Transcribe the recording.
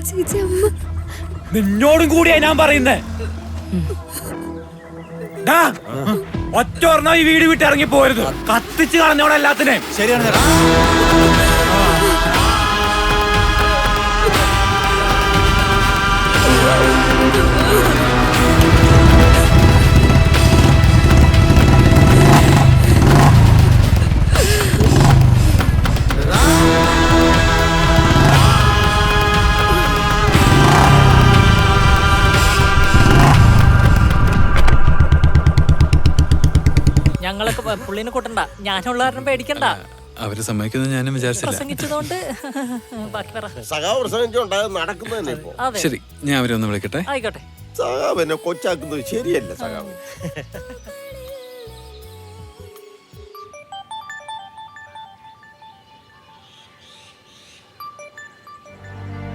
ചേച്ചി അമ്മ. നിന്നോടും കൂടിയാ ഞാൻ പറയുന്നേ. ഒറ്റോർണ ഈ വീട് വിട്ട് ഇറങ്ങി പോരുത്. കത്തിച്ച് കളഞ്ഞോടെ എല്ലാത്തിനെയും. ശരിയാണ് ചേട്ടാ. ഞങ്ങളൊക്കെ പുള്ളിനെ കൂട്ടണ്ട, ഞാനുള്ള കാരണം പേടിക്കണ്ട. അവര് സമ്മതിക്കുന്നത് ഞാനും വിചാരിച്ചില്ല. പ്രസംഗിച്ചതുകൊണ്ട് ബാക്കി പറ. സഖാവ് പ്രസംഗിച്ചോണ്ടായത് നടക്കുന്നതന്നെ ഇപ്പൊ. ശരി, ഞാൻ അവരെ ഒന്ന് വിളിക്കട്ടെ. ആയിക്കോട്ടെ. സഖാവ് എന്നെ കൊച്ചാക്കുന്നത് ശരിയല്ല സഖാവ്.